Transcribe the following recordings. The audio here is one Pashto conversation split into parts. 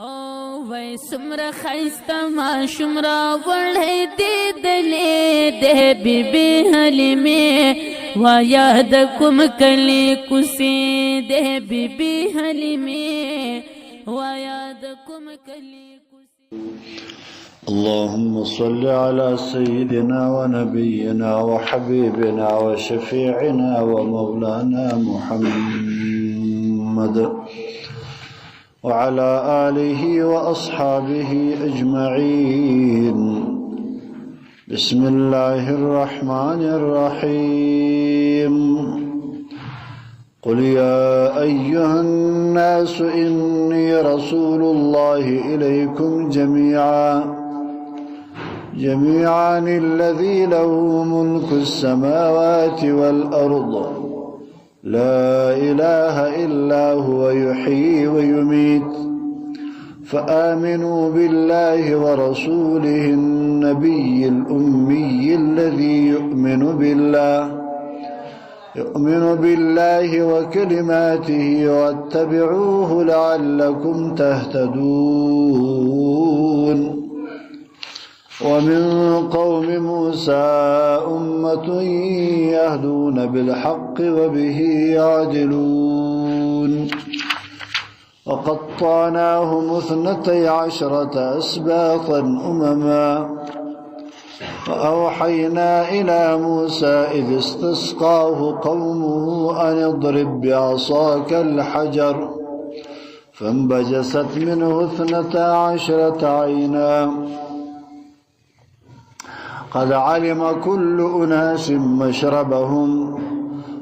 او وای سمره خیسته ماشوم را وړی دیدلې د بیبي حلیمې وایه د کوم کلي کوڅې د بیبي حلیمې وایه د کوم کلي کوڅې. اللهم صل على سيدنا ونبينا وحبيبنا وشفيعنا ومولانا محمد وعلى آله وأصحابه أجمعين. بسم الله الرحمن الرحيم. قل يا أيها الناس إني رسول الله إليكم جميعا الذي له ملك السماوات والأرض لا إله إلا هو يحيي ويميت فآمنوا بالله ورسوله النبي الأمي الذي يؤمن بالله وكلماته واتبعوه لعلكم تهتدون. ومن قوم موسى أمة يهدون بالحق وبه يعدلون. وقطعناهم 12 أسباطا أمما فأوحينا إلى موسى إذ استسقاه قومه أن اضرب بعصاك الحجر فانبجست منه 12 عينا قد علم كل أناس مشربهم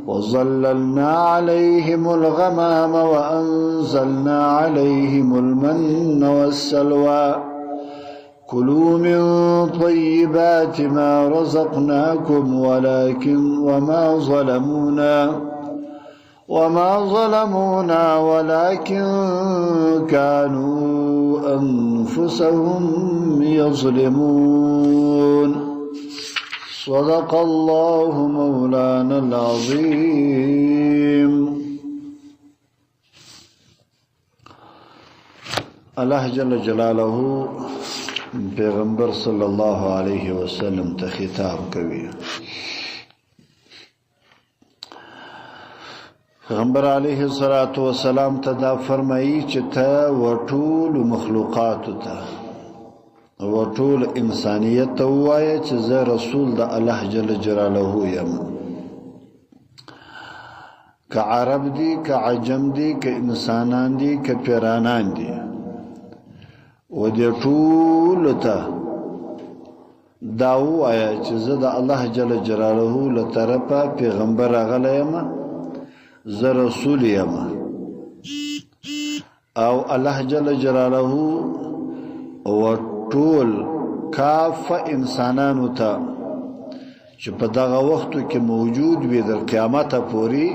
وظللنا عليهم الغمام وأنزلنا عليهم المن والسلوى كلوا من طيبات ما رزقناكم وما ظلمونا ولكن كانوا أنفسهم يظلمون. صدق الله مولانا العظيم. الله جل جلاله پیغمبر صلی الله علیه وسلم ته خطاب کوي. پیغمبر علیه الصلاة والسلام ته دا فرمایي چې ته وټول مخلوقات ته وټول انسانیت ته وایه چې زه رسول د الله جل جلاله یم. که عرب دي، که عجم دي، که انسانان دي، که پیرانان دي، و دې ټول ته دا وایه چې زه د الله جل جلاله له طرفه پیغمبر راغلی یم، زه رسول یم. او الله جل جلاله و ټول کافه انسانانو ته چې په دغه وختو کې موجود وي تر قیامته پورې،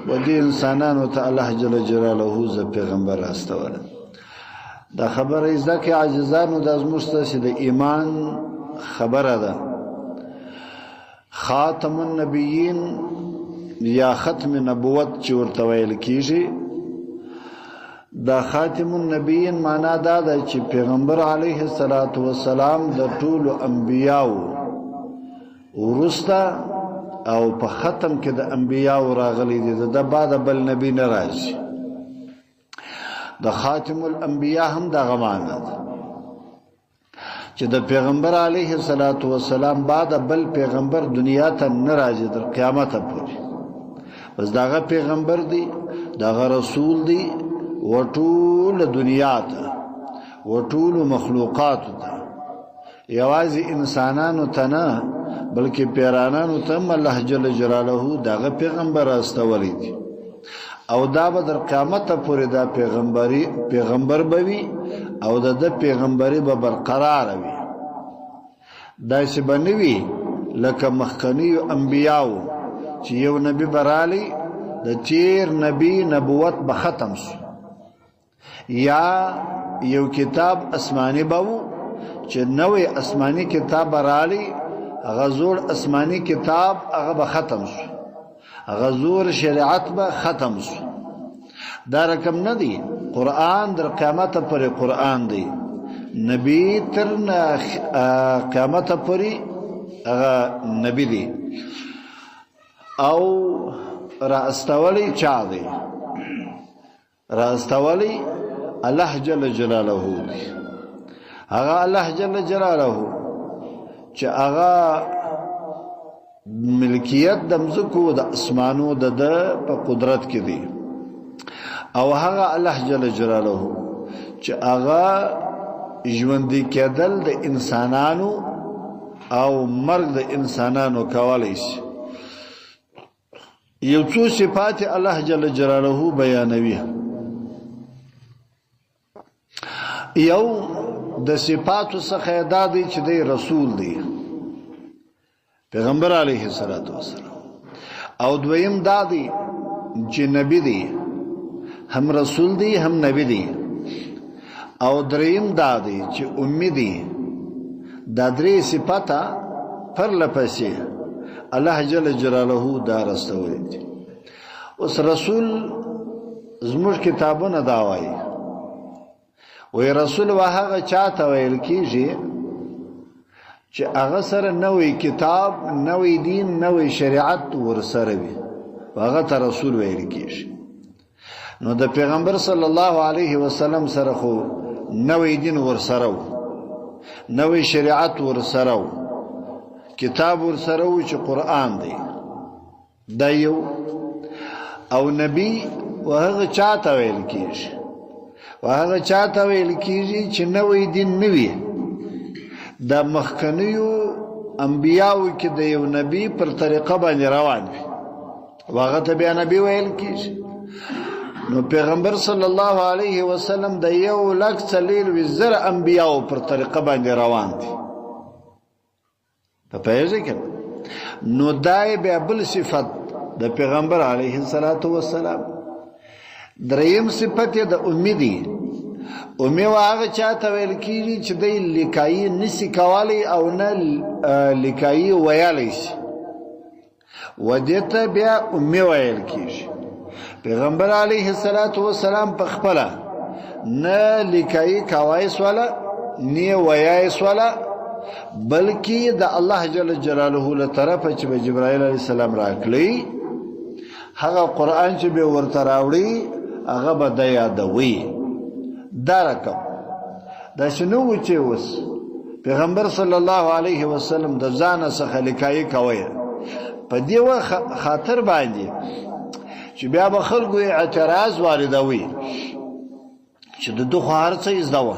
و دې انسانانو ته الله جل جلاله زه پیغمبر راستولم. دا خبره زده کې عاجزانو د زموږ ستاسې د ایمان خبره ده. خاتم النبیین یا ختم نبوت چې ورته ویل کېږي، دا خاتم النبیین معنا دا ده چې پیغمبر علیه الصلاة والسلام د ټولو انبیاو وروسته او په ختم کې د انبیاو راغلی دی، د بعد بل نبی نه راځي. د خاتم الانبیا هم دغه معنا ده چې د پیغمبر علیه الصلاة والسلام بعد بل پیغمبر دنیا ته نه راځي تر قیامته پورې. بس دغه پیغمبر دی، دغه رسول دی وټول دنیا ته وټول مخلوقات ته، یوازې انسانانو ته نه بلکې پیرانانو ته هم الله جل جلاله دغه پیغمبر استولی دی. او دا به در قیامته پورې دا پیغمبر به وي او د پیغمبري به برقرار وي. داسې به نه وي لکه مخکنیو انبیاو چې یو نبی به رالی د تیر نبی نبوت به ختم شو، یا یو کتاب اسمانی به و چې نوې اسمانی کتاب به رالی، هغه زوړ اسمانی کتاب هغه به ختم شو، غزور شریعت به ختم شو. دا رقم نه دی قرآن در قیامت پر قرآن دی نبی تر قیامت پری اغا نبی دی او راستولی چا دی راستولی اللہ جل جلاله دی اغا اللہ جل جلاله چه اغا ملکیت د مځکو د اسمانو د په قدرت کې دی او هغه الله جل جلاله چې هغه ژوندۍ کېدل د انسانانو او مرګ د انسانانو کولای شي یو څو صفات الله جل جلاله بیانوي یو د صفاتو څخه دا دی چې دی رسول دی پیغمبر علیه الصلاۃ والسلام او دویم دا دی چې نبی دی هم رسول دی هم نبی دی او دریم دا دی چې امی دی دا درې صفاته پر لپسې الله جل جلاله دا رسول دی اوس رسول زموږ کتابونه دا وایي وی رسول وهغه چاته ویل کیږي چې هغه سره نوې کتاب نوې دین نوې شریعت ورسره وي هغه ته رسول ویل کیږي نو د پیغمبر صلی الله علیه وسلم سره خو نوې دین ورسره و نوې شریعت ورسره و کتاب ورسره و چې قرآن دی دا یو او نبی وهغه چاته ویل کیږي وهغه چاته ویل کیږي چې نوې دین نوي دا مخکنیو انبیاو کې د یو نبی پر طریقه باندې روان وي واغه ته بیا نبی ویل کیږي نو پیغمبر صلی الله علیه وسلم د 1,40,000 انبیاو پر طریقه باندې روان دي په پیژه کې نو دای بیا بل صفت د پیغمبر علیه الصلاۃ والسلام دریم صفت د امیدی امی واغه چاته ویل کیږي چې د لیکایي نسی کوالی او نه لیکایي ویالی شي ودته بیا امی ویل کیږي پیغمبر علیه الصلاۃ والسلام په خپل نه لیکایي کوایس ولا نه ویایس ولا بلکې د الله جل جلاله له طرفه چې جبرائیل علیه السلام راکلی هغه قرآن چې به ورته راوړي هغه به د یادوي دا رقم دا شنو چې اوس پیغمبر صلی الله علیه وسلم د ځان څخه لیکایي کوي په دې خاطر باندې چې بیا به خلکو اعتراض واردوي چې د دوه هر څه زده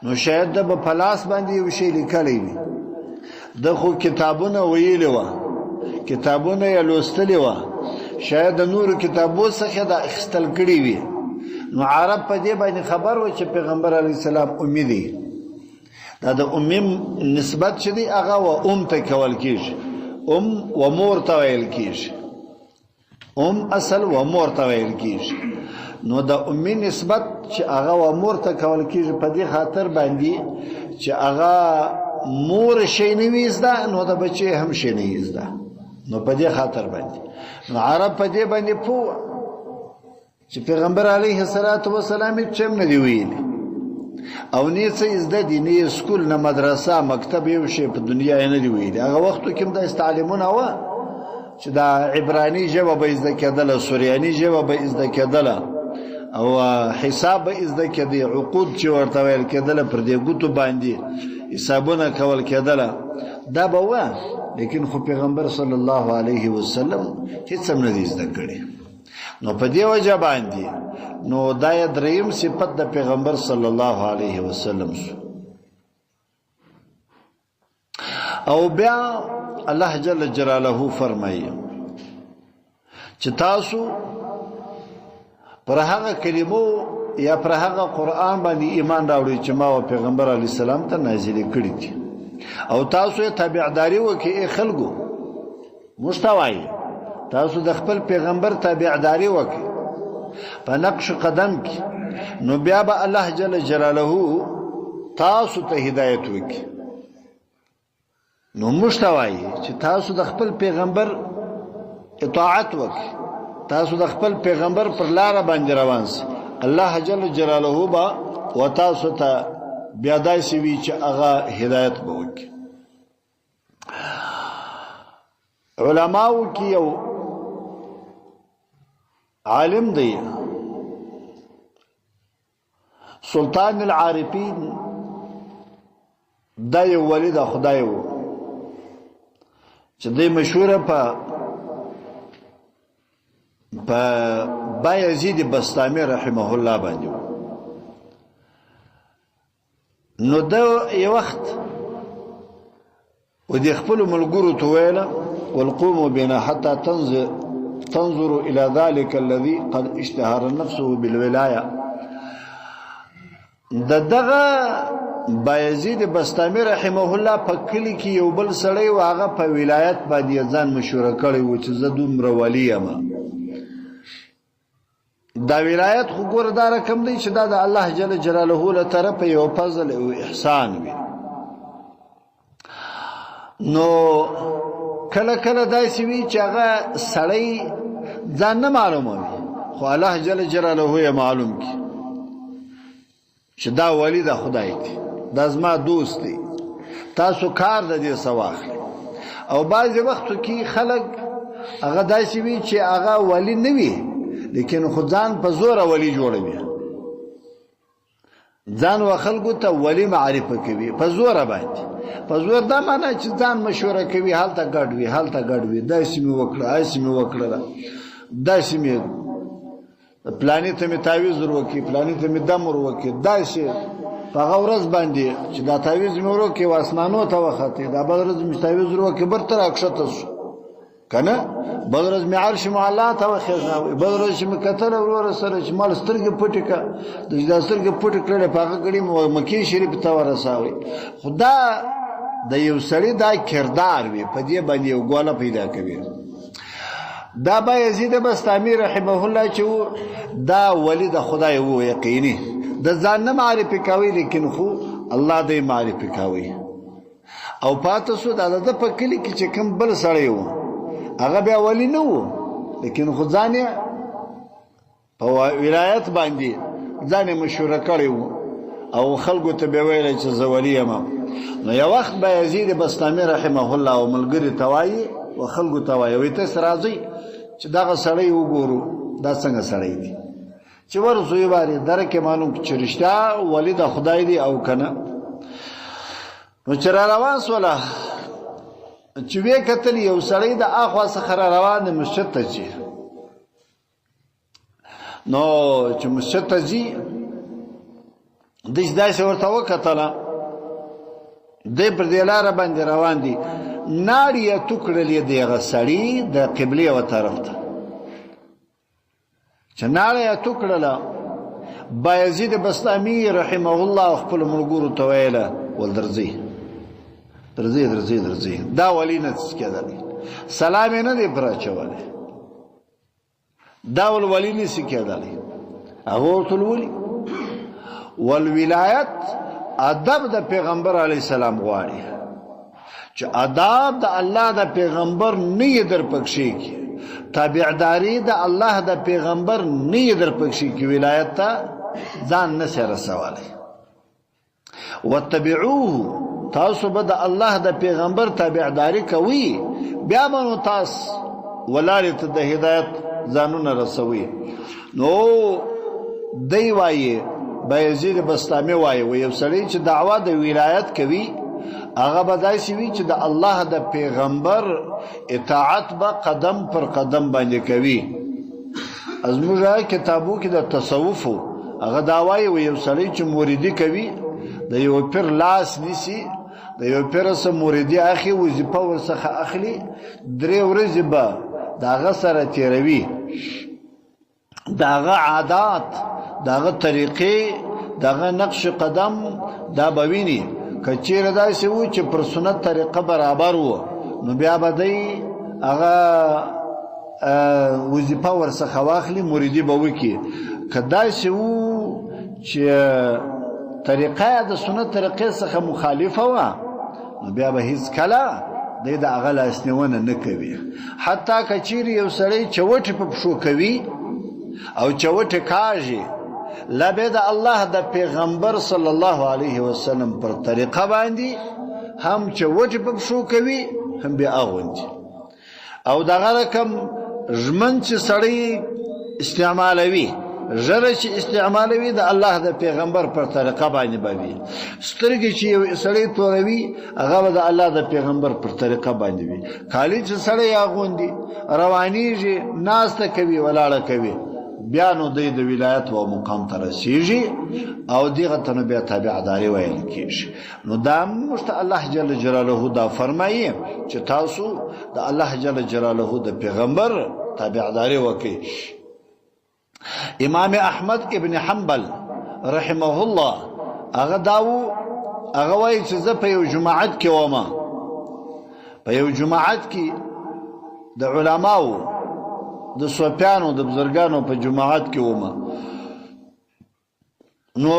نو شاید د په پلاس باندې یو شی لیکلی وي د خو کتابونه ویلي و کتابونه یې لوستلی و شاید د نور کتابو څخه د اخستل کړي وي نو عرب په دې باندې خبر و چې پیغمبر علیه السلام امی دی دا د امی نسبت چې دی هغه و ته کول کیږي و مور ته ویل کیږي اصل و مور ته ویل کیږي نو د امی نسبت چې هغه و مور ته کول کیږي په دې خاطر باندې چې هغه مور شي نه ویزده نو د بچي هم شي نه ویزده نو په دې خاطر باندې نو عرب په دې باندې پوه چې پیغمبر علیه الصلاۃ والسلام چم نه دی ویلي او نه څه زده دي نه سکول نه مدرسه مکتب یو شی په دنیا نه دی ویلي هغه وخت کې د تعلیمونه و چې دا عبرانی ژبه به زده کېدله سوریانی ژبه به زده کېدله او حساب به زده کېدی عقود چې ورته ویل کېدله پر دې ګوتو باندې حسابونه کول کېدله دا به و لیکن خو پیغمبر صلی الله علیه وسلم هیڅ هم نه دی زده کړی نو په دې وجه باندې نو دا دریم صفت د پیغمبر صلی الله علیه وسلم او بیا الله جل جلاله فرمایي چې تاسو پر هغه کلمو یا پر هغه قرآن باندې ایمان راوړئ چې ما او پیغمبر علی السلام ته نازل کړی دي او تاسو یې تابعداري وکړئ خلکو مستوای تاسو د خپل پیغمبر تابعداري وکړئ په نقش قدم کې نو بیا به الله جل جلاله تاسو ته هدایت وکړي نو مستوای چې تاسو د خپل پیغمبر اطاعت وکړئ تاسو د خپل پیغمبر پر لار باندې روان سئ الله جل جلاله با و تاسو ته بیا داسې وي چې هغه هدایت به وکړي. علماو کې یو عالم دی سلطان العارفین، دا یو ولی د خدای و چې دی مشهوره په بایزید بسطامی رحمه الله باندې. نو دا یو وخت و دې خپل ملګرو ته ویله والقوموا بنا حتى تنظروا الى ذلك الذي قد اشتهر نفسه بالولايه. دغه بایزید بسطامی رحمه الله په کلی کې یو بل سړی و، هغه په ولایت باندې ځان مشهور کړی و چې زه دومره ولی یم. دا ولایت خو ګوره دا رقم دی چې دا د الله جل جلاله له طرفه یو فضل او احسان وي. نو کله کله داسې وي چې هغه سړی ځان نه معلوموي، خو الله جل جلاله یې معلوم کړي چې دا ولی د خدای دی، دا زما دوست دی، تاسو کار د دې څه واخلئ. او بعضې وختو کې خلک هغه داسې وي چې هغه ولی نه وي، لیکن خو ځان په زوره ولی جوړوي، ځان و خلکو ته ولی معرفه کوي په زوره باندې. په زور دا معنی چې ځان مشوره کوي، هلته ګډ وي هلته ګډ وي، داسې مې وکړه هسې مې وکړله، داسې مې پلانې ته مې تعویض ور وکړي، پلانې ته مې دم ور وکړي، داسې په هغه ورځ باندې چې دا تعویض مې ور وکړي و اسمانو ته وختې، دا بل ورځ مې تعویض ور وکړي بر ته راکښته شو که نه، بل ورځ مې عرش معلا ته وخېژاوي، بل ورځ چې مې کتله وروره سره چې مال سترګې پټې که دا سترګې پټې کړلې په هغه ګړي مې مکې شریف ته ورساوي. خو دا د یو سړي دا کردار وي، په دې باندې یو ګوله پیدا کوي. دا بایزید بسطامی رحمه الله چې دا ولی د خدای و یقیني، د ځان نه معرفي کوي لیکن خو الله دې معرفي کوي. او پاته سو دا د په کلی کې چې کوم بل سړی و هغه بیا ولی نه و، لیکن خو ځان یې په ولایت باندې ځان یې مشهوره کړی و او خلکو ته به ویل چې زه ولی یم. نو یو وخت بایزید بسطامی رحمه الله او ملګري ته وایي و خلکو ته وایي وایي تاسو راځئ چې دغه سړی وګورو دا څنګه سړی دی، چې ورسو یې باندې درکې معلوم چې رښتیا ولی د خدای دی او که نه. نو چې را روان سوله چې ویې کتل یو سړی د اخوا څخه را روان دی مسجد ته ځي. نو چې مسجد ته ځي داسې داسې ورته وکتله، دی پر دې لاره باندې روان دی، ناړې یې تو کړلې د هغه سړي د قبلې یوه طرف ته. چې ناړې یې تو کړله بایزید بسطامی رحمه الله خپل ملګرو ته ویله ول درځئ درځئ درځئ درځئ، دا ولی نه څه کېدلی، سلام یې نه دی پر اچولی، دا ولی نه څه کېدلی. هغه ورته وویل والولایت ادب د پیغمبر علیه السلام غواړي، چې ادب د الله د پیغمبر نه یې در پکښې کی، تابعداري د الله د پیغمبر نه یې در پکښې کی، ولایت ته ځان نه شي رسولی. واتبعوه، تاسو به د الله د پیغمبر تابعداري کوي، بیا به نو تاسو ولارې ته د هدایت ځانونه رسوي. نو دی وایي بایزید بسطامی وایي و یو سړی چې دعوه د ولایت کوي هغه به داسې وي چې د الله د پیغمبر اطاعت به قدم پر قدم باندې کوي. زموږ کتابو کې د تصوف هغه دا وایي و یو سړی چې موریدي کوي د یو پیر لاس نیسي، د یو پیر سره موریدي اخلي، وظیفه ورڅخه اخلي، 3 ورځې به د هغه سره تېروي، د هغه عادات د هغه طریقې د هغه نقش قدم دا به ویني. که چېرې داسې و چې پر سنت طریقه برابر و نو بیا به دی هغه وظیفه ورڅخه واخلي، موریدي به وکړي. که داسې و چې طریقه د سنت طریقې څخه مخالفه وه نو بیا به هیڅ کله دی د هغه لاسنیونه نه کوي. حتی که چیرې یو سړی چوټې په پښو کوي او چوټې کاږي لبه د الله د پیغمبر صلی الله علیه وسلم پر طریقه باندې هم چې وجه په شو کوي هم بیا اغوندي او دغه رقم ژمن چې سړی استعمالوي ژره چې استعمالوي د الله د پیغمبر پر طریقه باندې باندې سترګې چې یو سړی توروي هغه د الله د پیغمبر پر طریقه باندې وي خالی چې سړی اغوندي روانيږي ناسته کوي ولاړه کوي بیا نو د ولایت او مقام ته رسیږي او دغه ته بیا تابعداري ویل کیږي نو دا مشت الله جل جلاله دا فرمایي چې تاسو د الله جل جلاله د پیغمبر تابعداري وکړئ امام احمد ابن حنبل رحمه الله هغه داو هغه وایي چې زه په یو جماعت کې وم په یو جماعت کې د علماو د صوفیانو د بزرګانو په جماعت کې ومه نو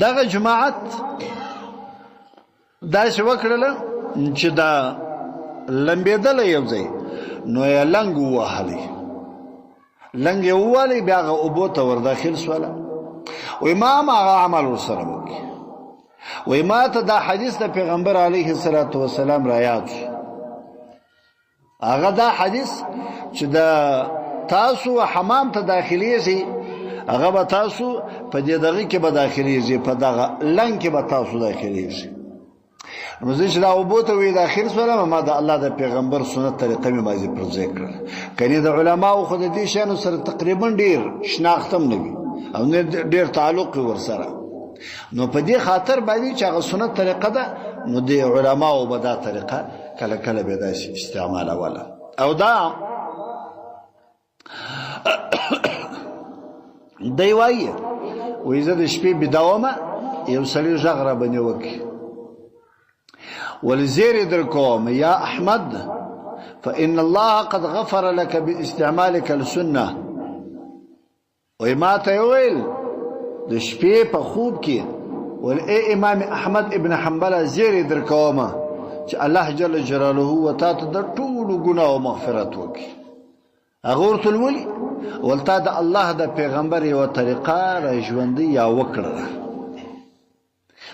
دغه جماعت دا څه وکړله چې دا لمبېدل یو ځای نو یې لنګ وهلی لنګ یې وهلی بیا هغه اوبو ته ور داخل سوله وایي ما هغه عمل ورسره وکړي وایي ما ته دا حدیث د پیغمبر علیه الصلاة والسلام را یاد شو هغه دا حدیث چې د تاسو حمام ته داخليږي هغه به تاسو په دې دغه کې به داخليږي په دغه لنګ کې به تاسو داخليږي نو زه چې دا وبو ته وی داخل سره ما د الله د پیغمبر سنت طریقه مې مازی پر ځای کړل کني د علماو خو د دې شانو سره تقریبا ډیر شناختم نه وي او نه ډیر تعلق ورسره نو په دې خاطر باندې چې هغه سنت طریقه ده نو د علماو به دا طریقه کله کله به دا استعمال ولا او دا دی وایي وې زه د شپې بداومه یو سړی ژغره باندې وکي ولزير دركم يا أحمد فإن الله قد غفر لك باستعمالك السنة وما تيويل دشبي بخوب كي والإي إمام أحمد ابن حنبل زير دركم الله جل جلاله وتات در طول گناه ومغفرت وكي أغورت الولي والتاد الله دا پیغمبر و طريقه رجوندي يا وكره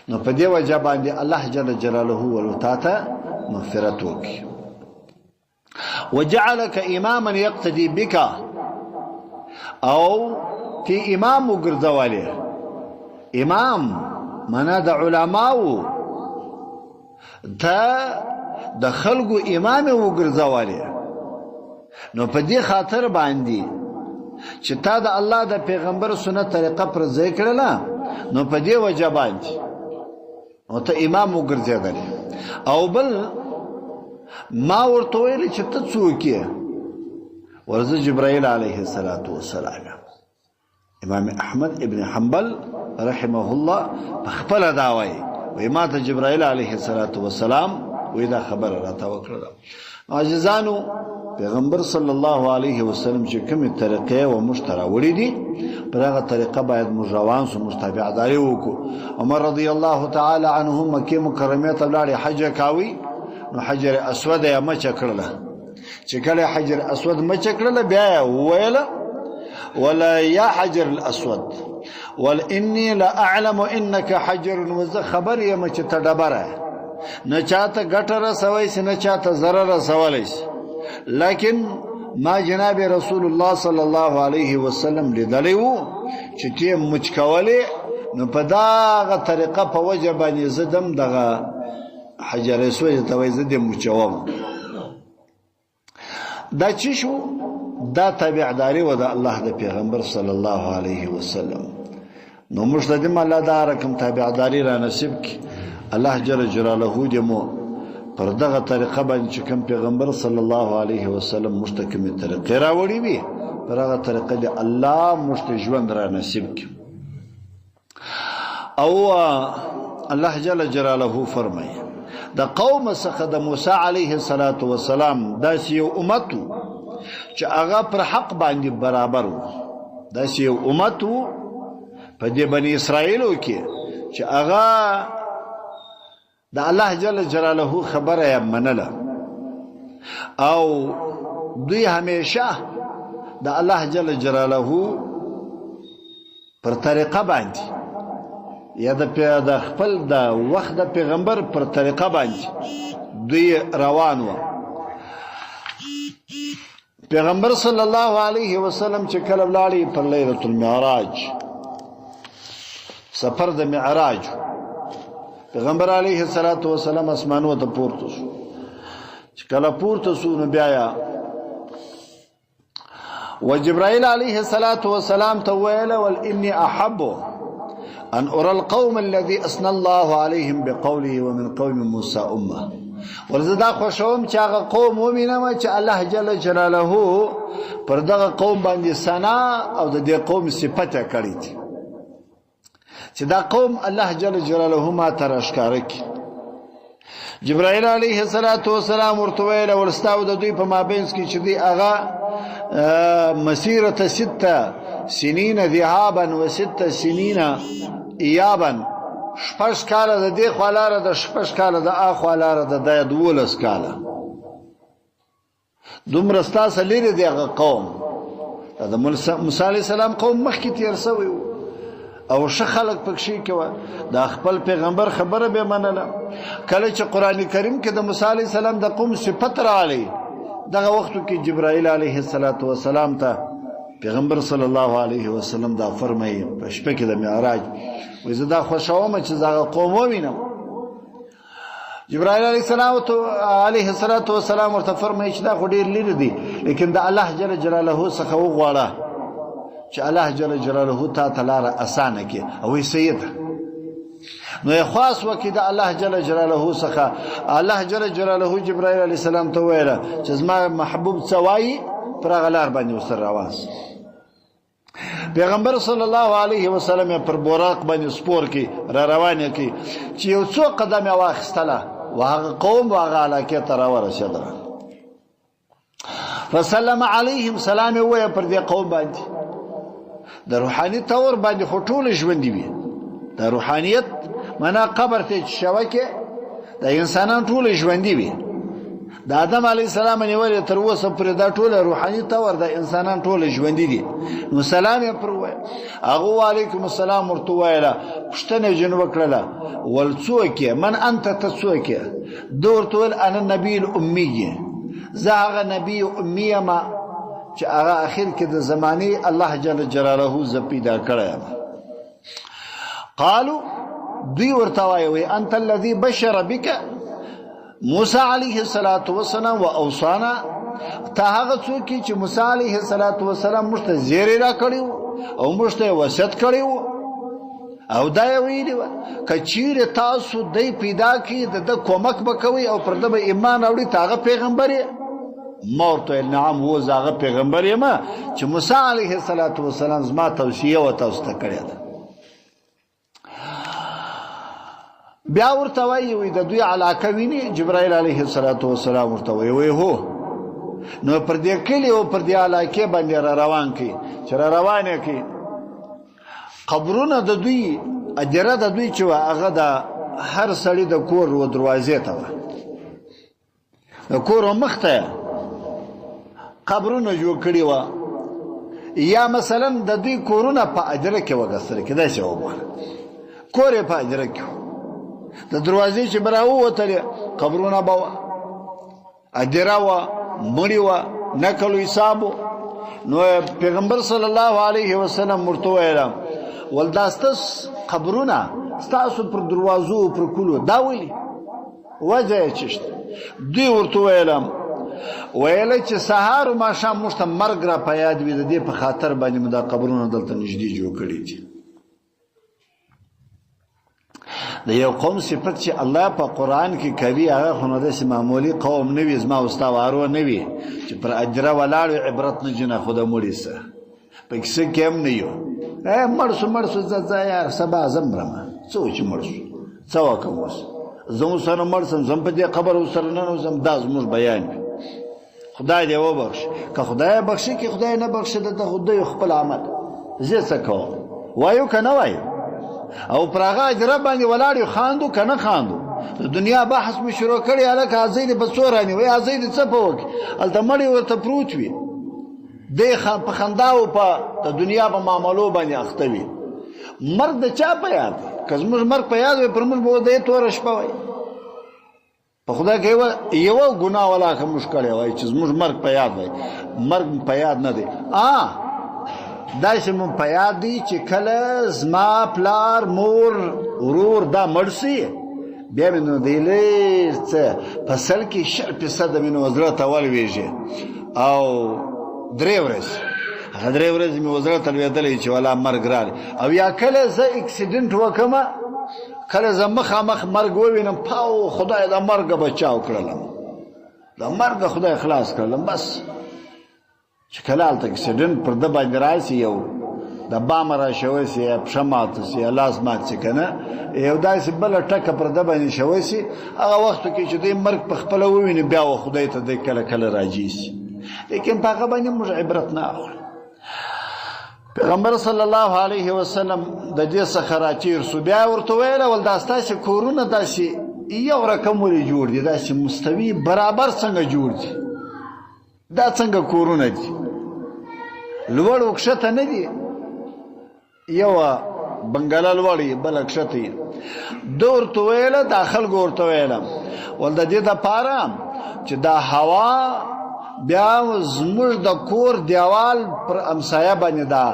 نو په دې وجه باندې الله جل جلاله ولتاته مغفرت وکي وجعلك اماما يقتدي بك او في امام وګرځواله امام معنا د علماو ته د خلکو امام وګرځواله نو په دې خاطر باندې چې تا د الله د پیغمبر سنت طریقه پر ځای کړل نو په دې وجه باندې او ته امام وګرځیدل او بل ما ورته ویل چې ته څوک یې ورزه جبرائیل علیه السلام امام احمد ابن حنبل رحمه الله خپل داوی وای ما ته جبرائیل علیه السلام وې دا خبره راته وکړه عاجزانو پیغمبر صلی الله علیه وسلم چې کومه طریقې او مشترا وړي دي پر هغه طریقه باید مجروان سو مستابعداري وکړو عمر رضی الله تعالی عنه مکه مکرمه ته لاړ حج کاوي نو حجر اسود یې مچ کړل چې کله حجر اسود مچ کړل بیا ویل ولا يا حجر الاسود والاني لا اعلم انك حجر وز خبر یې مچ ته ډبره نه چاته ګټه رسوي نه چاته ضرر رسولای لكن ما جناب رسول الله صلى الله عليه وسلم لیدلیو چې ته مچکولې نو په داغه طریقه په وجه باندې زدم دغه حجر اسود ته وای زدم مچوم دا چې شو دا تابعداري و د الله د پیغمبر صلی الله علیه وسلم نو مشتدم الله دا رقم تابعداري را نصیب کی الله جل جلاله دې مو پر دغه طریقه باندې چې کوم پیغمبر صلی الله علیه وسلم مستقیمه طریقه راوړي وي پر هغه طریقه دې الله مستجوند را نصیب کی او الله جل جلاله فرمایي د قوم څخه د موسی علیه السلام داسې یو امت چې هغه پر حق باندې برابر و داسې یو امت په دې بنی اسرائیلو کې چې هغه د الله جل جلاله خبره منله او دوی همیشه د الله جل جلاله پر طریقه باندې یا د خپل د وخت د پیغمبر پر طریقه باندې دوی روان و. پیغمبر صلی الله علیه وسلم چې کله ولاړی پر لیلة المعراج، سفر د معراج، پیغمبر علیه السلام اسمانو ته پورته شو. چې کله پورته شو نو بیا وجبرائیل علیه السلام ته ویل ول انی احب ان ارى القوم الذي اثنى الله عليهم بقوله ومن قوم موسى امه. ورزدا خوشوم چې هغه قوم ومنم چې الله جل جلاله پر دغه قوم باندې ثنا او د دې قوم صفته کړی دي چې دا قوم الله جل جلاله ما ترشکاره کی. جبرائیل علیه السلام ورته ویل ورستاو د دوی په مابینس کې چې دی هغه مسیرة 6 سنین ذهابا و 6 سنین ایابا، 6 کاله د دې خوالاره د 6 کاله د اخوالاره د 12 کاله. دومره ستاسو لري دغه قوم د موسی علیه السلام قوم مخکې تیر شوی او ښه خلک پکې کوي د خپل پیغمبر خبره به منله. کله چې قران کریم کې د موسی علیه السلام د قوم صفت راغلی دغه وختو کې جبرائیل علیه السلام ته پیغمبر صلی الله علیه وسلم دا فرمایي په شپه کې د معراج وې زه دا خوشاوم چې زغه قوم ووینم. جبرائیل علیه السلام ورته فرمایي چې دا خو ډیر لري دي، لیکن د الله جل جلاله څخه وغواړه چې الله جل جلاله تا لاره اسانه کړي او یې سید نو خاص وکي د الله جل جلاله څخه الله جل جلاله جبرائیل علیه السلام ته ویل چې زما محبوب څوای پر غلار باندې وسر رواس. پیغمبر صلی الله علیه وسلم پر براق باندې سپور کې را روانه کې چې یو څو قدمه واخستله وهغه قوم وهغه علاقه ته ورسېدل. فسلم علیهم، سلام وې پر دې قوم باندې د روحاني تور باندې خټول ژوند دی. د روحانيت معنا قبر ته شوکه د انسانان ټول ژوند دی. د آدم علی السلام نیولې تر اوسه پر دا ټول روحاني تور د انسانان ټول ژوند دي. نو سلام یې پر وای هغه وعلیکم السلام ورته وایله پښتنه جن وکړه ول څوک من انت تڅوک دور ټول انا نبی الامی، زه هغه نبی امی ما چې هغه اخر کې د زمانه الله جل جلاله ز پیدا کړم. قالوا دوی ورته وای انت الذي بشر بك موسی علیه السلام و اوصانا، ته هغه څوک چې موسی علیه السلام موږ ته زیری را کړیو او موږ ته وصیت کړیو او دا ویلی کچیر تاسو دای پیدا کی د کومک بکوي او پر د ایمان اوري تاغه پیغمبر مورته نعم و زاغه پیغمبر یم چې موسی علیه السلام زما توصیه و تاسو ته کړی ده. بیا ورته وی د دوی علاقه ویني جبرائیل علیه السلام ورته وی هو نو پر دې کلی او پر دې علاقه باندې را روان کی چې را روانه کی قبرونه د دوی اجره د دوی چې هغه د هر سړی د کور و دروازې ته د کور مخته قبرونه جوړ کړی و یا مثلا د دوی کورونه په اجره کې وګسره کې دا څه وګوره کور په اجره کې د دروازې چې براو وته قبرونه باو اجره و مړی و نکلو حسابو. نو پیغمبر صلی الله علیه وسلم ورته ویل ولداستس قبرونه ستاسو پر دروازو پر کولو دا ویلی وجه چشت دوی ورته ویل چې سهار ما شام مشته مرګ را پیاد وي د دې په خاطر باندې مدا قبرونه دلته نږدې جوړ کړی دي. د یو قوم صفت چې الله په قران کې کوي هغه خو نه د معمولی قوم نه وي زما واستوارو نه وي چې پر اجره ولاړ عبرت نه جنه خود مړي سه پکې کېم نه یو مرسو زړه یار سبا زمرم څو چې مرسو څو کوم زمو سره مرسم زم په دې خبر سره نه زم داز موږ بیان خدای دې وبخش که خدای بخشي کې خدای نه بخشي د خدای خپل عمل زه څه کوم وایو کنه وایو او پرغه اجره باندې ولاړ خاندو کنه خاندو د دنیا بحث مو شروع کړی الکه ازید بصورانی وای ازید څه پوک الته مړی ورته پروت وي د په خنداو په د دنیا په معاملو باندې اختوي مرګ د چا په یاد دی؟ که زموږ مرګ په یاد وي پر موږ به د توره شپه وای. په خدای کې یوه ګناه ولا که موږ کړی وای چې زموږ مرګ په یاد وای. مرګ په یاد نه دی. داسې مو په یاد دی چې کله زما پلار مور ورور دا مړ سي بیا مې نو دی لږ څه په سل کې 100% مې نو زړه ته ولوېږي او 3 ورځې هغه 3 ورځې مې زړه ته لوېدلی چې والا مرګ راغلی. او یا کله زه اکسیډنټ وکړم کله زه مخامخ مرګ ووینم پاو خدای د مرګه بچاو کړلم د مرګه خدای خلاص کړلم. بس چې کله هلته اکسیډنټ پر ده باندې راشي یو د بام راشوی سي یا پښه ماته سي یا لاس مات سي که نه یو داسې بله ټکه پر ده باندې شوی سي هغه وختو کې چې دی مرګ په خپله وویني بیا و خدای ته دی کله کله راجي سي. لیکن په هغه باندې موږ عبرت نه اخلو. پیغمبر صلی الله علیه وسلم د دې څخه راتېر سو بیا ورته ویل ول دا ستاسې کورونه داسې یو رقم ولې جوړ دي داسې مستوي برابر څنګه جوړ دي دا څنګه کورونه دي لوړ وکښته نه دي یوه بنګله لوړ یي بله کښته یي. ده ورته ویله دا خلکو ورته ویله ول د دې دپاره چې دا هوا بیا زموږ د کور دیوال پر امسایه باندې دا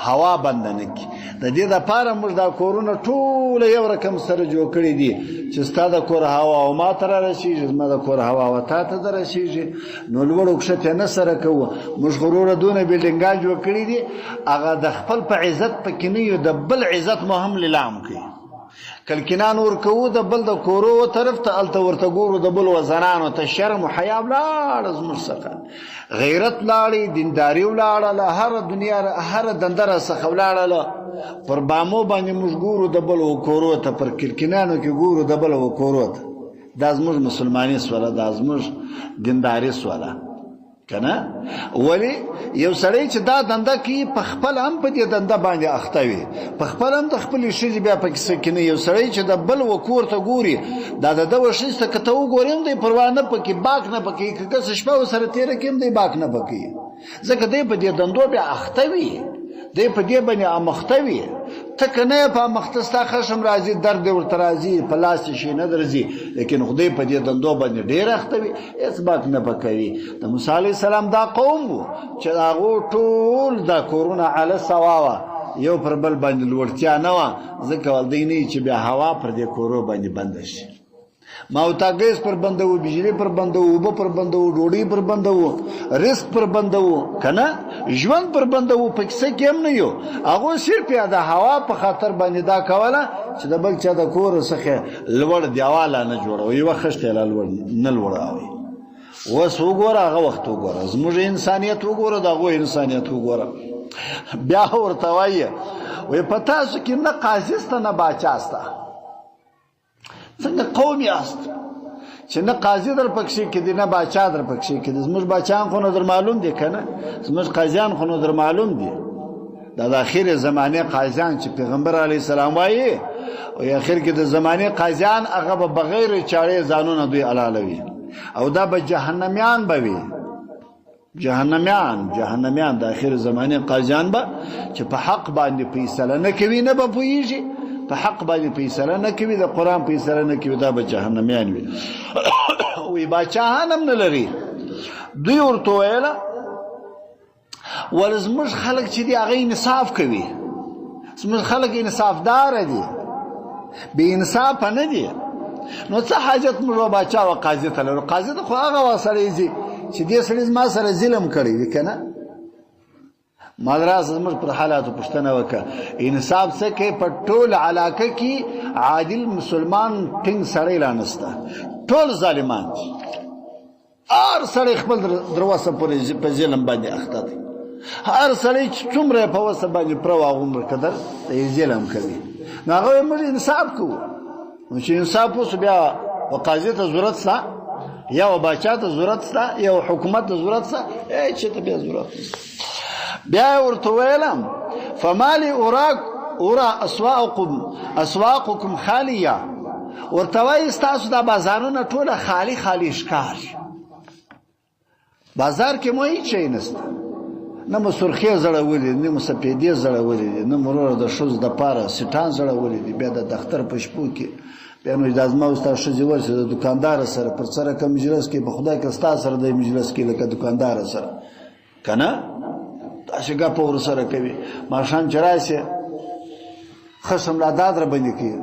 هوا بنده نه کړي. د دې دپاره موږ دا کورونه ټوله یو رقم سره جوړ کړي دي چې ستا د کور هوا او ما ته رارسېږي زما د کور هوا او تا ته دررسېږي. نو لوړ وکښت یې نه سره کوو. موږ غروره دونه بلډینګان جوړ کړي دي هغه د خپل په عزت پکې نه یو د بل عزت مو هم لیلام کوي. کلکینان ورکوو د بل د کورو طرف ته هلته ورته ګورو د بل وزنانو ته شرم و حیا ولاړه زموږ څخه غیرت ولاړې دینداري ولاړله هره دنیا هره دنده راڅخه ولاړله. پر بامو باندې موږ ګورو د بل و کورو ته پر کلکینانو کې ګورو د بل و کورو ته. دا زموږ مسلماني سوله دا زموږ دینداري سوله که نه. ولې یو سړی چې دا دنده کوي په خپل هم په دې دنده باندې اخته وي په خپل هم د خپلې ښځې بیا په کیسه کې نه. یو سړی چې د بل و کور ته ګوري دا د ده و ښځې ته که ته وګورې هم دی پروا نه پکې باک نه پکوي که کس شپه ورسره تېره کړي هم دی باک نه پکوي ځکه دی په دې دندو بیا اخته وي دی په دې باندې امخته وي. ته که نه یې په امخته ستا خشم راځي درد دې ورته راځي په لاس یې شي نه درځي لیکن خدای په دې دندو باندې ډېر اخته وي هېڅ باک نه پکوي. د موسی علیه السلام دا قوم و چې د هغو ټول دا کورونه عله سوا وه یو پر بل باندې لوړتیا نه وه ځکه والدی نه چې بیا هوا پر دې کورو باندې بنده شي. ماوتا ګیس پر بندو بجلی پر بندو اوبه پر بندو ډوډۍ پر بندو رزق پر بندو که نه ژوند پر بندو په کیسه کې هم نه یو. هغو صرف یا د هوا په خاطر باندې دا کوله چې د بل چا د کور څخه لوړ دیواله نه جوړوي یوه خښته یې لا لوړ نه لوړوي. اوس وګوره هغه وخت وګوره زموږ انسانیت وګوره د هغوی انسانیت وګوره. بیا ورته وایي وایي په تاسو کې نه قاضي سته نه باچا سته څنګه قوم یاست چې نه قاضي در پکښې کې دي نه باچا در پکښې کې دي. زموږ باچان خو نو در معلوم دي که نه زموږ قاضیان خو نو در معلوم دي. دا د اخر زمانې قاضیان چې پیغمبر علیه السلام وایي وایي اخر کې د زمانې قاضیان هغه به بغیر چارې ځانونه دوی حلالوي او دا به جهنمیان به وي. جهنمیان د اخر زمانې قاضیان به چې په حق باندې فیصله نه کوي نه به پوهېږي په حق باندې فیصله نه کوي د قرآن فیصله نه کوي دا به جهنمیان وي. وی باچاهان هم نه لري. دوی ورته ویله ول زموږ خلک چې دي هغه انصاف کوي زموږ خلک انصافداره دي بې انصافه نه دي نو څه حاجت موږ باچا و قاضي ته لرو. قاضي ته خو هغه سړی ځي چې دې سړي زما سره ظلم کړی وي که نه. ما دراسه زموږ پر حالاتو پوښتنه وکړه انصاف څه کوي په ټول علاقه کې عادل مسلمان ټینګ سړی لا نشته ټول ظالمان دي. هر سړی خپل دروسه پورې په ظلم باندې اخته دی. هر سړی چې څومره په وسه باندې پرو هغومره قدر یې ظلم کوي. نو هغه موږ انصاف کوو نو چې انصاف وسو بیا و قاضي ته ضرورت شته یا و باچا ته ضرورت شته یا و حکومت ته ضرورت شته هېڅ چېته بیا ضرورت نشته. بیا ورته ویلم فمالی اورا اسواقکم خالیه ورته وایي ستاسو دا بازارونه ټوله خالی ښکار بازار کې مو هېڅ شی نشته نه مو سرخې زړولې نه مو سپېدې زړولې دي نه مرور د ښځو دپاره سیټان زړولې دي بیا د دختر په شپو کې بیا نو دا زما او ستا ښځې ورسې د دوکاندار سره پر سره که مجلس کې په خدای که ستا سره دی مجلس کې لکه دوکاندار سره که نه داسې ګپه ورسره کوي ماښام چې راشې خصم لا داد را باندې کوي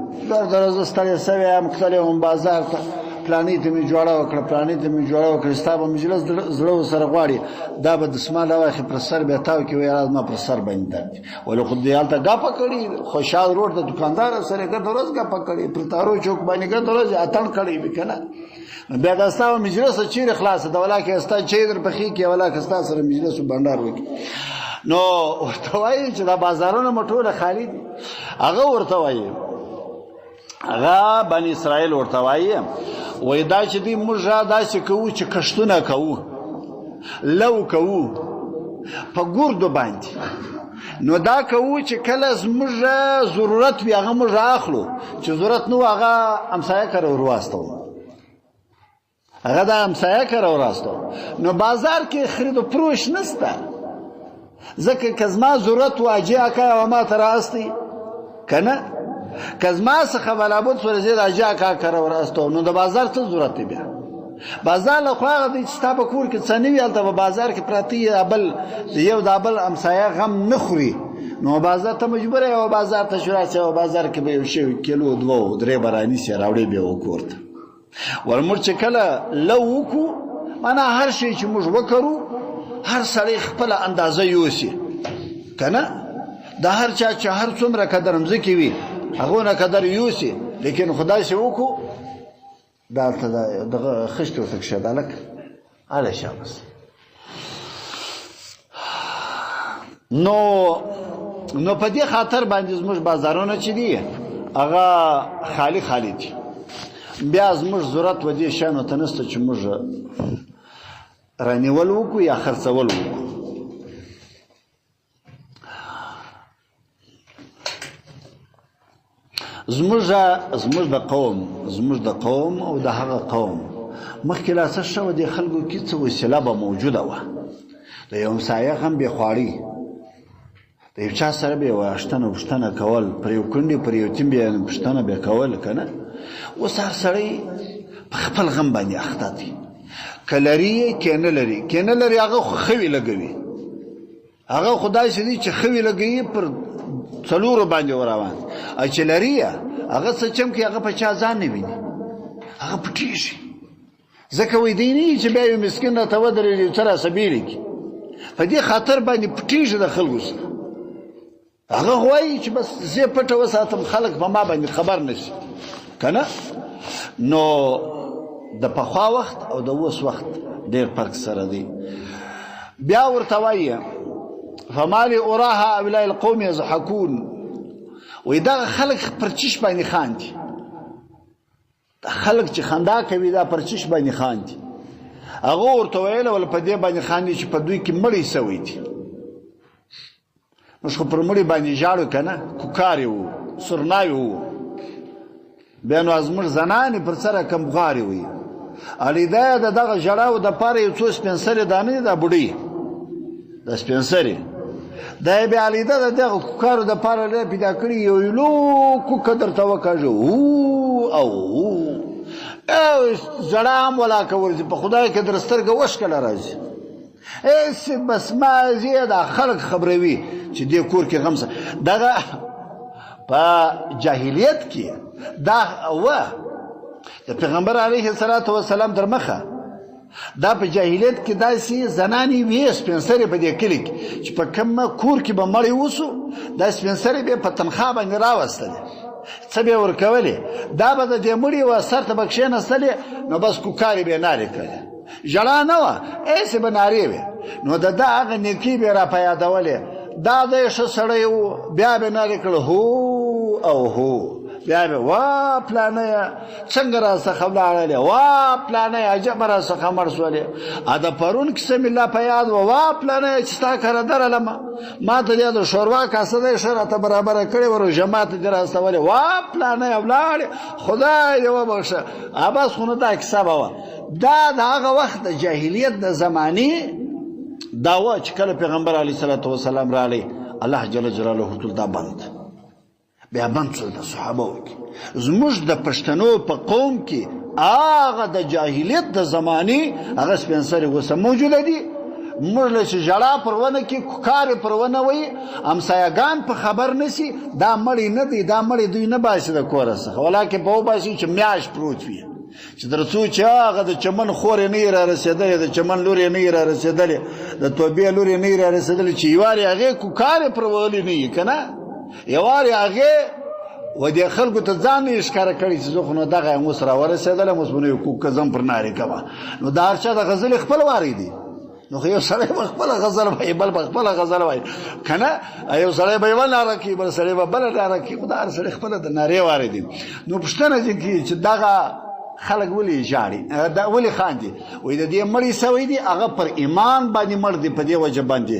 در زه ستړی سوی یم تللی وم بازار ته پلانې ته مې جوړه وکړه پلانې ته مې جوړه وکړه ستا به مجلس زړه ورسره غواړي دا به دسمال راواخلي پر سر بیا تاو کړي وایي زما پر سر باندې درد ولې خو دې هلته ګپه کړې خوشحال روډ د دوکاندار سره ګرد ورځ ګپه کړې پر تارو چوک باندې ګرد ورځ اتڼ کړی وي که نه بیا دا ستا مجلس چیرې خلاصه ده ولاکې ستا چای در پخې کړي ولاکې ستا سره مجلس و بنډار وکړي نو ورته وایي چې دا بازارونه مو ټوله خالي دي هغه ورته وایي هغه بني اسرائیل ورته وایي وایي دا چې دوی موږ داسې کوو چې کښتونه کوو لو کوو په ګردو باندې نو دا کوو چې کله زموږ ضرورت وي هغه موږ اخلو چې ضرورت نه و هغه همسایه کره ورواستو هغه دا همسایه کره ورواستو نو بازار کې خرید و فروش نسته ځکه که زما ضرورت و اجي اکا و ما ته راستي که نه که زما څخه بلابود سوره زه د اجي اکا کره ورواستو نو د بازار څه ضرورت دی بیا بازار له خو هغه دی چې ستا په کور کې څه نه وي هلته په بازار کې پراته یو د بل همسایه غم نه خوري نو بازار ته مجبوره یې بازار ته شو راسې بازار کې به یو شی کیلو دوه درې به رانیسې راوړې بیا و کور ته ورموږ چې کله لو وکړو معنا هر شی چې موږ وکړو هر سړی خپله اندازه یوسي که نه د هر چا چې هر څومره قدر مځکې وي هغونه قدر یوسي لیکن خو داسې وکړو دا هلته دغه خشت ورته کښېده هلک هله شه بس نو په دې خاطر باندې زموږ بازارونه چې دي هغه خالی دي بیا زموږ ضرورت و دې شیانو ته نشته چې موږ رانیول وکړو یا خرڅول وکړو زموږ د قوم او د هغه قوم مخکې لا څه شوه دې خلکو کې څه وسیله به موجوده وه د یو همسایه غم بې خواري د یو چا سره به یې پوښتنه کول پر یو کونډې پر یو تیم به یې پوښتنه به کول که نه اوس هر سړی په خپل غم باندې اخته دی که لري که نه لري هغه خو خوي لګوي هغه خو داسې دی چې خوي لګوي پر څلورو باندې وروان او چې لري هغه څه چمکي هغه په چا ځان نه ویني هغه پټېږي ځکه وایي دی نه چې بیا یو مسکین راته ودرېږي څه راسه بیلې کړي په دې خاطر باندې پټېږي د خلکو سره هغه وایي چې بس زه پټه وساتم خلک په ما باندې خبر نشي که نه نو د پخوا وخت او د اوس وخت ډېر فرق سره دی بیا ورته وایي فمالي اراها هؤلاء القوم يضحكون وایي دغه خلک پر چش باندې خاندي دا خلک چې خندا کوي دا پر چش باندې خاندي هغه ورته ویله ول په دې باندې خاندي چې په دوی کې مړی سوی دي موږ خو پر مړي باندې ژاړو که نه کوکارې وو سرناوي وو بیا نو زموږ زنانې پر سره کمبغارې وي الیدا د دغه ژړاو دپاره یو څو سپین سرې دا نه دي دا بوډۍ دا سپین سرې دا یې بیا الیدا د دغه کوکارو دپاره پیدا کړي یو لو کوکه درته وکاږه او ژړا هم ولاکه ورځي په خدای کې در سترګه وشکله راځي هسې بس مازې دا خلک خبروي چې دې کور کې غم دغه په جاهلیت کې دا د پیغمبر علیه السلام در مخه دا په جاهلیت کې داسې زنانې وې سپین سرې په دې کلي کې چې په کوم کور کې به مړی وسو دا سپین سرې به په تنخوا باندې راوستلې څه به یې ورکولې دا به د دې مړي و سر ته به کښېنستلې نو بس کوکارې به یې نارې کړې ژړا نه وه ایسې به نارې وې نو د ده هغه نیکي به یې را په یادولې دا د یې ښه سړی و بیا به یې نارې کړه هو او هو بیا به وا پلانیه څنګه راڅخه ولاړلې وا پلانیه عجبه راڅخه مړ شولې د پرون کیسه مې لا په یاد وه وا پلانیه چې ستا کره درلمه ما ته دې د شوروا کاسه دی ښه راته برابره کړې وه روژه ماته دې راستولې وا پلانیه ولاړې خدای دې وبخښه بس خو نو دا کیسه به وه دا د هغه وخت د جاهلیت د زمانې دا وه چې کله پیغمبر علیه صلات وسلام رالی الله جل جلاله ټول دا بند بیا بند شو د صحابه کې زموږ د پښتنو په قوم کې هغه د جاهلیت د زمانې هغه سپین سرې غوسه موجوده دي موږ له چې ژړا پر ونه کې کارې پر ونه وي همسایهګان په خبر نشي دا مړی نه دی دا مړی دوی نه باسي د کوره څخه ولاکې به وباسي چې میاشت پروت وي چې تر څو چې هغه د چمن خورې نه یې را رسېدلې د چمن لورې نه یې را رسېدلې د توبې لورې نه یې را رسېدلې چې یوارې هغې کوکارې پر وهلې نه یي که نه یوارې هغې و دې خلکو ته ځان یې ښکاره کړي چې زه خو نو دغه یم اوس را ورسېدلم اوس به نو یو کوک زم پر نارې کومه نو د هر چا د غزلې خپل واری دی نو خو یو سړی به خپله غزل وایي بل به خپله غزل وایي که نه یو سړی به یوه ناره کړي بل سړی به بله ناره کړي خو د هر سړی خپله د نارې واری دی نو پوښتنه دې کېږي چې دغه خلک ولې ژاړي ولې خاندي وایي د دې مړی سوی دی هغه پر ایمان باندې مړ دی په دې وجه باندې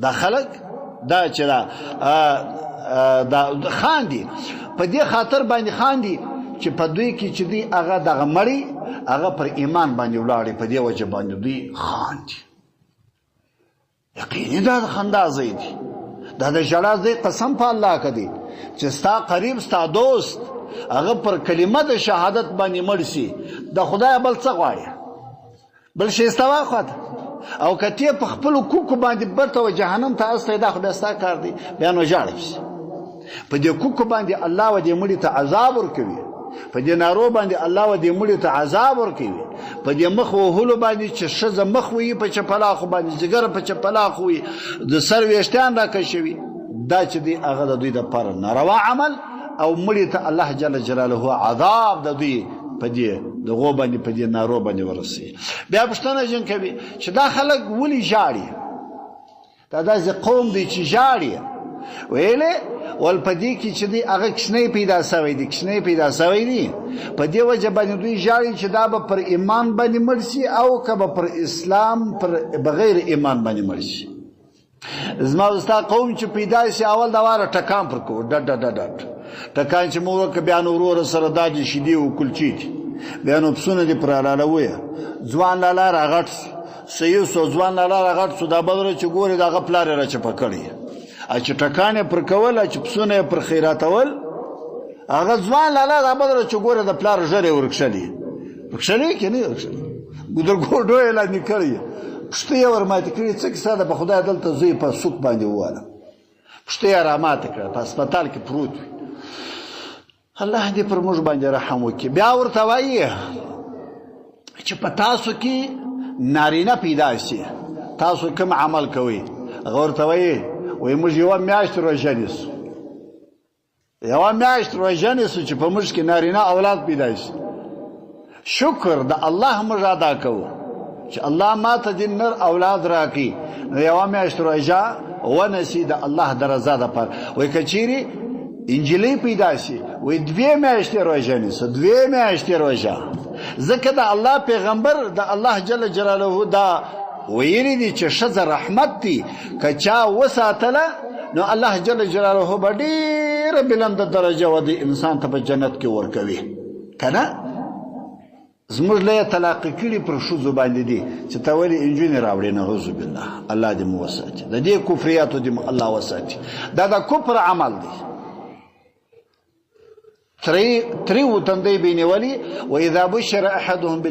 دا خلک دا چې دا خاندي په دې خاطر باندې خاندي چې په دوی کې چې دی هغه دغه مړی هغه پر ایمان باندې ولاړې په دې وجه باندې دوی خاندي یقیني دا د خندا ځای دی دا د ژړا ځای قسم په الله کدي چې ستا قریب ستا دوست هغه پر کلمه د شهادت باندې مړ شي د خدای بل څه غواړي بل شي ستا واخوت او کته په خپل کوکو باندې برته و جهنم ته استه دا خدای ستا کار دی بیا نو ژاړي په دې کوکو باندې الله و دې مړي ته عذاب ورکوي په دې نارو باندې الله و دې مړي ته عذاب ورکوي په دې مخ وهلو باندې چې ښځه مخ وي په چپلاخو باندې جګر په چپلاخو وي د سر ویشتان راکشوي دا چې دی هغه د دوی د پر ناروا عمل او مړي ته الله جل جلاله عذاب د دوی په دې دغه باندې په دې نارو باندې ورسي بیا پښتنه جن کوي چې دا خلک ولي ژاړي دا داسې قوم دی چې ژاړي ویلې ول په دې کې چې دی هغه کښنې پیدا سوی دی کښنې پیدا سوی دی په دې وجه باندې دوی ژاړي چې دا به پر ایمان باندې مړ شي او که به پر اسلام پر بغیر ایمان باندې مړ شي زما ستا قوم چې پیدا شي اول دا واره ټکان پر کو ډډ ډډ ډډ ټکان چې مور که بیا نو ورور سره داجي شیدې او کلچې بیا نو پسونه دې پر لاله وې ځوان لاله راغټ سيو سو ځوان لاله راغټ سو دا بدر چې ګوري دغه پلار را چ پکړي چې ټکانې پر کول چې پسونه پر خیراتول هغه ځوان لاله دا بدر چې ګوري د پلار ژړې ورکشلې کې نه ورکشلې ګودر ګوډو اعلان کړی پښتې ورماته کړی څه کیسه ده په خدای دلته زوی په سوق باندې واله پښتې راماته کړ په هسپتال کې پروت الله دې پر موږ باندې رحم وکړي بیا ورته وایي چې په تاسو کې نارینه پیدا شي تاسو کوم عمل کوئ هغه ورته وایي وایي موږ یوه میاشت روژه نیسو یوه میاشت روژه نیسو چې په موږ کې نارینه اولاد پیدا شي شکر د الله موږ ادا کوو چې الله ما ته دې نر اولاد راکړي نو یوه میاشت روژه ونسي د الله د رضا دپاره وایي که چیرې انجلۍ پیدا شي وایي 2 میاشتې روژه نیسو 2 میاشتې روژه ځکه د الله پیغمبر د الله جل جلاله دا ویلی دی چې ښځه رحمت دی که چا وساتله نو الله جل جلاله به ډېره بلنده درجه و د انسان ته په جنت کې ورکوي که نه زموږ له یې طلاقې کړي پر ښځو باندې دي چې ته ولې انجونې راوړې نعوذ بالله الله دې مو وساتي د دې کفریاتو دې الله وساتي دا د کفر عمل دی تريو تندي بيني ولي وإذا بشر أحدهم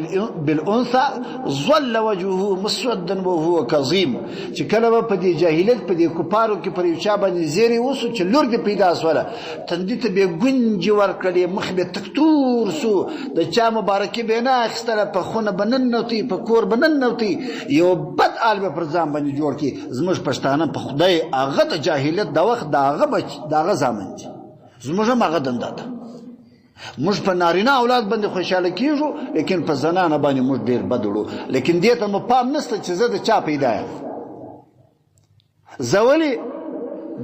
بالأنثى ظل وجهه مسودا وهو كظيم چې کله په دې جاهلیت په دې کفارو کې پر یو چا باندې زیری وسو چې لور دې پیدا سوله تندې ته به ګونجې ورکړې مخ به تکتور سو د چا مبارکي به نه اخیستله په خونه به ننوتي په کور به ننوتي یو بد حال به پر ځان باندې جوړ کړي زموږ پښتانه په خدای هغه د جاهلیت د وخت د هغه زامن دي زموږ هم هغه دنده ده موږ په نارینه اولاد باندې خوشاله کیږو لیکن په زنانه باندې موږ ډیر بد وړو لیکن دې ته مو پام نشته چې زه د چا پیدا یم زه ولې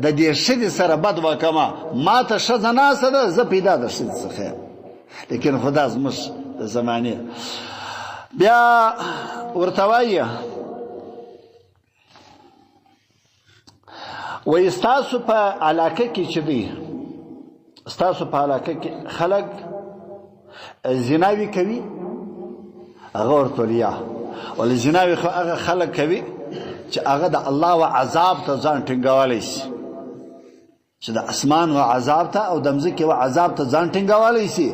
د دې ښځې سره بد وکړمه ما ته ښځه ناسته ده زه پیدا د ښځې څخه یم لیکن خدا زموږ د زمانې بیا ورته وایي وایي ستاسو په علاقه کې چې دی ستاسو په علاقه کې خلک زناوي کوي هغه ورته ویل ولې زناوي خو هغه خلک کوي چې هغه د الله و عذاب ته ځان ټینګولی شي، چې د اسمان و عذاب ته او د مځکې و عذاب ته ځان ټینګولی شي،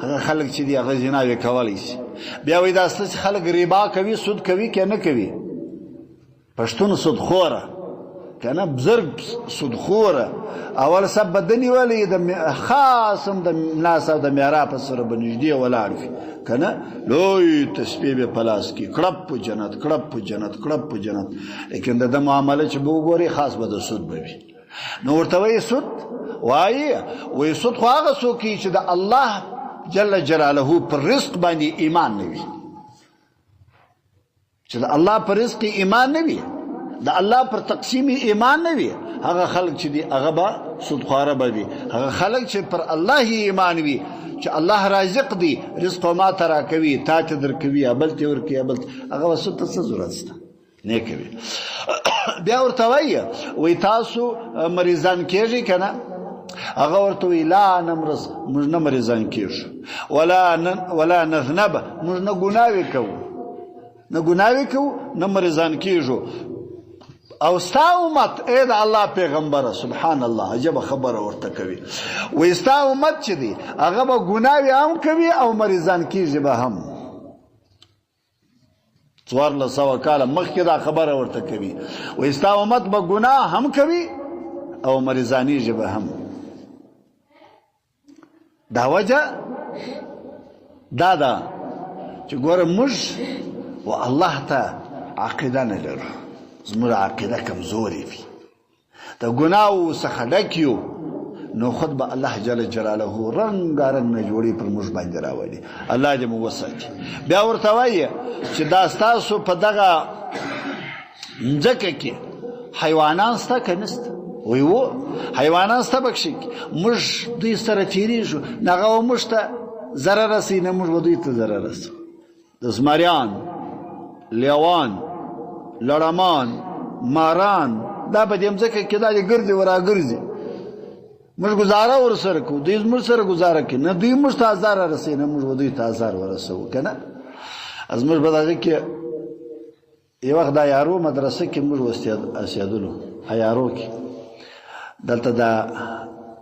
هغه خلک چې دي هغه زناوې کولی شي. بیا وایي دا ستاسې خلک ربا کوي، سود کوي که نه کوي؟ پښتون سودخوره که نه، بزرګ سودخوره. اول سب به ده نیولی د خاص هم د ناس او د میرا په سره به نږدې ولاړ وي که نه، لوی تسبیح به په لاس کړي، کړپ په جنت، کړپ په جنت، کړپ په جنت. لیکن د ده معامله چې به وګورئ خاص به د سود به وي. نو ورته وایي سود وایي سود خو هغه څوک کوي چې د الله جل جلاله پر رزق باندې ایمان نه وي، چې د الله پر رزق ایمان نه وي، د الله پر تقسیم ایمان نه وي، هغه خلک چې دي هغه به سودخواره به وي. هغه خلک چې پر الله ایمان وي، چې الله رازق دی، رزق ما ته راکوي، تا ته درکوي، یا بل ته ورکوي، یا بل ته، هغه به سود ته څه ضرورت شته؟ نه کوي. بیا ورته وایي تاسو مریضان کېږئ که نه؟ هغه ورته وایي لا نمرض، موږ نه مریضان کېږو، ولا نذنب، موږ نه ګناوې کوو، نه مریضان کېږو. او ستا امت ای د الله پیغمبره، سبحان الله، عجبه خبره ورته کوي. وایي ستا امت چې دی هغه به ګناوې هم کوي او مریضان کېږي به هم. 1400 کاله مخکې دا خبره ورته کوي. وایي ستا امت به ګناه هم کوي او مریضانېږي به هم. دا وجه دا ده چې ګوره موږ و الله ته عقیده نه لرو، زموږ عقیده کمزورې وي، د ګناهو څخه ډک یو، نو خود به الله جل جلاله رنګارنګ نه جوړي پر موږ باندې راولي. الله دې مو وساتي. بیا ورته وایي چې دا ستاسو په دغه مځکه کې حیوانان شته که نشته؟ وایي حیوانان شته پکښې، موږ دوی سره تېرېږو، نه هغه به موږ ته ضرر رسوي، نه موږ به دوی ته ضرر رسوو. د زمریان، لیوان، لړمان، ماران، دا په دې مځکه کې دا دې ګرځي و راګرځي، موږ ګزاره ورسره کوو، دوی زموږ سره ګزاره کوي، نه دوی موږ ته ازار رسوي، نه موږ به دوی ته ازار ورسوو که نه. زموږ په دغه کې یو وخت دا یارو مدرسه کې موږ اوسېدلو، یارو کې دلته دا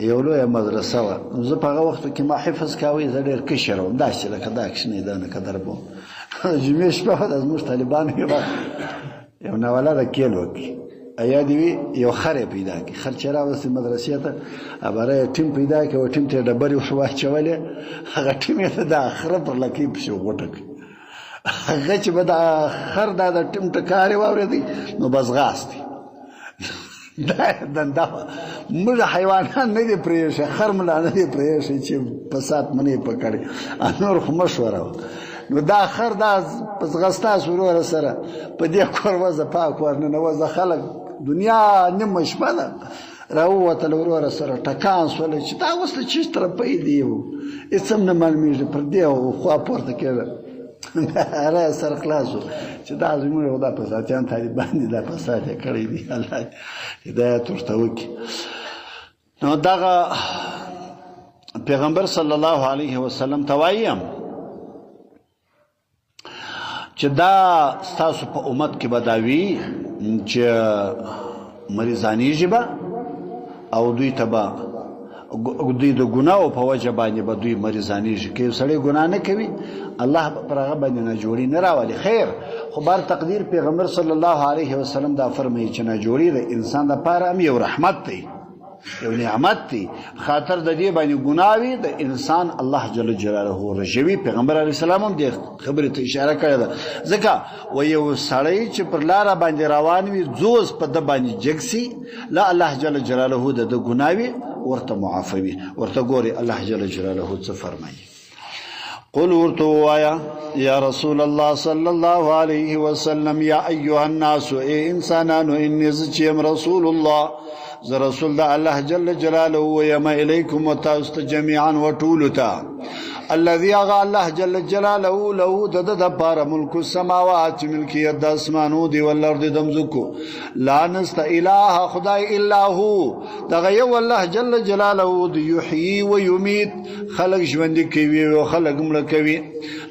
یو لویه مدرسه وه. زه په هغه وختو کې ما حفظ کاوه، زه ډېر کشر وم، داسې لکه دا کښنې دا نه قدر به وم. جمعې شپه وه، دا زموږ طالبانو یو ناولده کیل وکړي، یا دې وي یو خر یې پیدا کړي، خر چې راوستې مدرسې ته، هغه یې ټیم پیدا کړي، و ټیم ته یې ډبرې واچولې، هغه ټیم یې ته د خره پر لکۍ پسې غوټه کړي. هغه چې به د خر دا د ټیم ټکارې واورېدی نو بس غاستې. دا دنده وه. موږ حیوانان نه دي پرېښی، خر ملا نه دي پرېښی چې په سات منې پکړي، نور خو مشوره وه. نو دا خر دا په ځغستا سو وروره سره په دې کور وځه، پاک ورننوځه، خلک دنیا نیمه شپه ده راووتل وروره سره، ټکان سوله چې دا اوس له چیش طرفی دی، هېڅ هم نه معلومېږي، پر دې خوا پورته کېده، را یې سر خلاص و چې دا زموږ دا فساتیان طالبان دي، دا فساد یې کړی دي، الله هدایت ورته وکړي. نو دغه پیغمبر صلی الله علیه وسلم ته وایم چې دا ستاسو په امت کې به دا وي چې مریضانېږي به او دوی ته به دوی د ګناهو په وجه باندې به دوی مریضانېږي. که یو سړی ګناه نه کوي الله پر هغه باندې ناجوړي نه راولي. خیر خو بار تقدیر پیغمبر صلی الله علیه وسلم دا فرمایي چې ناجوړي د انسان دپاره هم یو رحمت دی، یو نعمت دی، خاطر د دې باندې ګناه وي د انسان الله جل جلاله رژوي. پیغمبر علیه السلام هم دې خبرې ته اشاره کړې ده، ځکه و یو سړی چې پر لاره باندې روان وي زوز په ده باندې جګ سي، لا الله جل جلاله د ده ګناه وي ورته معافوي. ورته ګوري الله جل جلاله څه فرمایي. قل ورته ووایه یا رسول الله صلی الله علیه وسلم، یا ایها الناس، ای انسانانو، انی زه چې یم رسول الله، زه رسول د الله جل جلاله ویم الیکم و تاسو ته جمیعا و ټولو ته، الذي هغه الله جل جلاله له د ده دپاره ملک السماوات، ملکیت د اسمانو دی، والارض د مځکو، لا نسته اله خدای الا هو، دغه یو الله جل جلاله دی، یحیی و یمیت، خلق ژوندي کوي او خلق مړه کوي.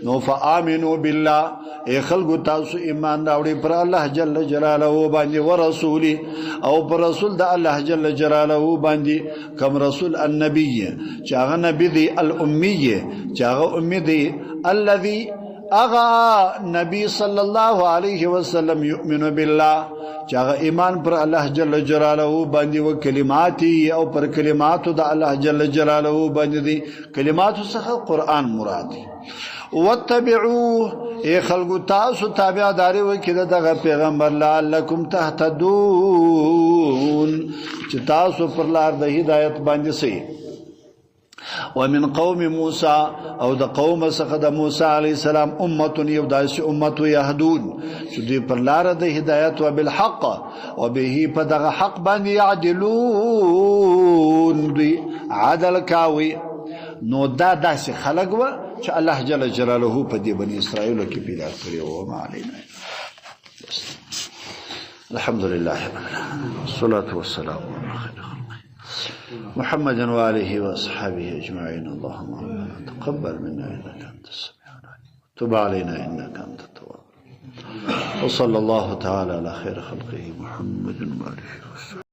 نو فآمنوا بالله، اے خلقو تاسو ایمان راوړي پر الله جل جلاله باندې ورسولي او پر رسول د الله جل جلاله باندې کوم رسول النبي چې هغه نبی دی الامي چې هغه امي دی الذي اغا نبی صلی الله علیه وسلم یؤمن بالله چې هغه ایمان پر الله جل جلاله باندې او کلماتي او پر کلماتو د الله جل جلاله باندې دي کلماتو څخه قران مراد دي واتبعوه اے خلقو تاسو تابعداري وکړه دغه پیغمبر لعلکم تهتدون چې تاسو پر لار د هدایت باندې سي ومن قوم موسى او د قوم څخه د موسی علی السلام امه یو داسې امه يهدون چې دوی پر لار د هدایت او بالحق او به په دغه حق باندې يعدلون دوی عدل کاوي نو دا داسې خلق و چې الله جل جلاله په دې بني اسرائیل کې پیدا کړی او ما علينا الحمد لله رب العالمين والصلاه والسلام على خير محمد وآله وأصحابه أجمعين اللهم تقبل منا إنك أنت السميع العليم تب علينا إنك أنت التواب وصلى الله تعالى على خير خلقه محمد وآله وصحبه